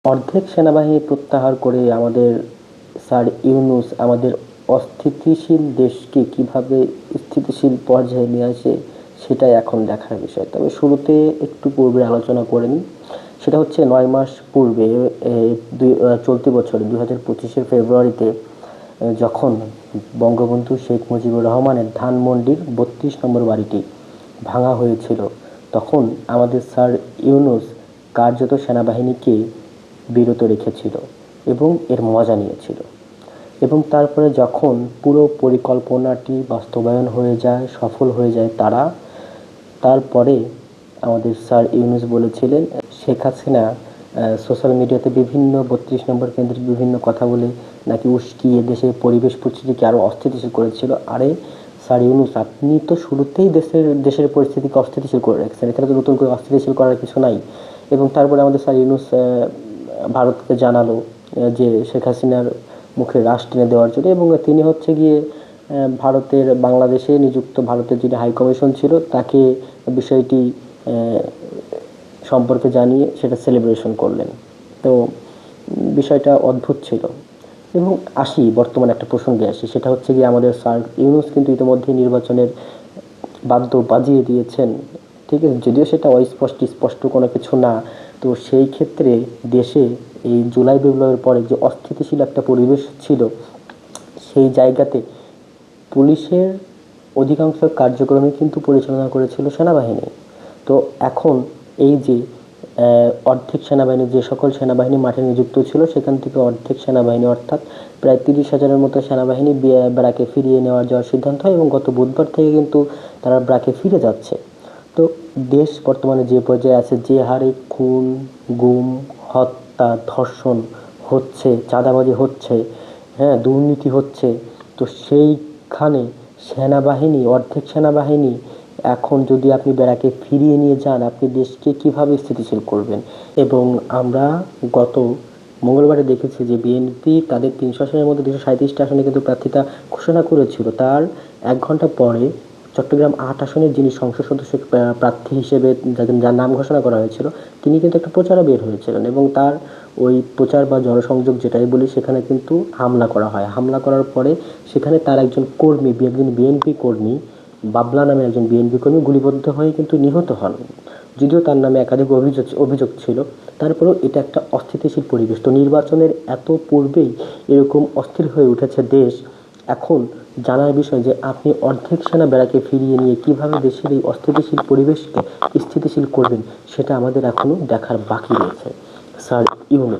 অর্ধেক সেনাবাহিনী প্রত্যাহার করে আমাদের স্যার ইউনূস আমাদের অস্থিতিশীল দেশকে কিভাবে স্থিতিশীল পর্যায়ে নিয়ে আসে, সেটাই এখন দেখার বিষয়। তবে শুরুতে একটু পূর্বে আলোচনা করে নিই। সেটা হচ্ছে ৯ মাস পূর্বে চলতি বছরে ২০২৫-এর ফেব্রুয়ারিতে যখন বঙ্গবন্ধু শেখ মুজিবুর রহমানের ধানমন্ডির ৩২ নম্বর বাড়িটি ভাঙা হয়েছিল, তখন আমাদের স্যার ইউনূস কার্যত সেনাবাহিনীকে বিরত রেখেছিল এবং এর মজা নিয়েছিল। এবং তারপরে যখন পুরো পরিকল্পনাটি বাস্তবায়ন হয়ে যায়, সফল হয়ে যায় তারপরে আমাদের স্যার ইউনূস বলেছিলেন শেখ হাসিনা সোশ্যাল মিডিয়াতে বিভিন্ন ৩২ নম্বর কেন্দ্রের বিভিন্ন কথা বলে নাকি উস্কিয়ে দেশের পরিবেশ পরিস্থিতিকে আরও অস্থিতিশীল করেছিল। আরে স্যার ইউনূস, আপনি তো শুরুতেই দেশের পরিস্থিতিকে অস্থিতিশীল করে রেখেছেন, এখানে তো নতুন করে অস্থিতিশীল করার কিছু নাই। এবং তারপরে আমাদের স্যার ইউনূস ভারতকে জানালো যে শেখ হাসিনার মুখে রাশ টেনে দেওয়ার জন্য, এবং তিনি হচ্ছে গিয়ে ভারতের বাংলাদেশে নিযুক্ত ভারতের যিনি হাইকমিশন ছিল তাকে বিষয়টি সম্পর্কে জানিয়ে সেটা সেলিব্রেশন করলেন। তো বিষয়টা অদ্ভুত ছিল। এবং বর্তমানে একটা প্রসঙ্গে আসি, সেটা হচ্ছে গিয়ে আমাদের স্যার ইউনূস কিন্তু ইতিমধ্যে নির্বাচনের বাদ্য বাজিয়ে দিয়েছেন, ঠিক আছে, যদিও সেটা স্পষ্ট কোনো কিছু না। তো সেই ক্ষেত্রে দেশে এই জুলাই বিপ্লবের পরে যে অস্থিতিশীল একটা পরিবেশ ছিল, সেই জায়গাতে পুলিশের অধিকাংশ কার্যক্রমই কিন্তু পরিচালনা করেছিল সেনাবাহিনী। তো এখন এই যে অর্ধেক সেনাবাহিনী, যে সকল সেনাবাহিনী মাঠে নিযুক্ত ছিল সেখান থেকে অর্ধেক সেনাবাহিনী অর্থাৎ প্রায় ৩০,০০০-এর মতো সেনাবাহিনী ব্র্যাকে ফিরিয়ে যাওয়ার সিদ্ধান্ত হয়, এবং গত বুধবার থেকে কিন্তু তারা ব্র্যাকে ফিরে যাচ্ছে। তো দেশ বর্তমানে যে পর্যায়ে আছে, যে হারে খুন, গুম, হত্যা, ধর্ষণ হচ্ছে, চাঁদাবাজি হচ্ছে, হ্যাঁ, দুর্নীতি হচ্ছে, তো সেইখানে অর্ধেক সেনাবাহিনী এখন যদি আপনি ব্যারাকে ফিরিয়ে নিয়ে যান, আপনি দেশকে কিভাবে স্থিতিশীল করবেন? এবং আমরা গত মঙ্গলবারে দেখেছি যে বিএনপি তাদের ৩০০ আসনের মধ্যে ২৩৭টা আসনে কিন্তু প্রার্থিতা ঘোষণা করেছিল। তার ১ ঘন্টা পরে চট্টগ্রাম ৮ আসনের যিনি সংসদ সদস্য প্রার্থী হিসেবে যার নাম ঘোষণা করা হয়েছিল, তিনি কিন্তু একটা প্রচারে বের হয়েছিলেন, এবং তার ওই প্রচার বা জনসংযোগ যেটাই বলি, সেখানে কিন্তু হামলা করা হয়। হামলা করার পরে সেখানে তার একজন বিএনপি কর্মী, বাবলা নামের একজন বিএনপি কর্মী গুলিবদ্ধ হয়ে কিন্তু নিহত হন। যদিও তার নামে একাধিক অভিযোগ ছিল, তারপরেও এটা একটা অস্থিতিশীল পরিবেশ। তো নির্বাচনের এত পূর্বেই এরকম অস্থির হয়ে উঠেছে দেশ। এখন জানার বিষয় যে আপনি অর্ধেক সেনা ব্যারাকে ফিরিয়ে নিয়ে কিভাবে দেশের এই অস্থিতিশীল পরিবেশকে স্থিতিশীল করবেন, সেটা আমাদের এখনো দেখার বাকি রয়েছে। স্যার ইউনূস।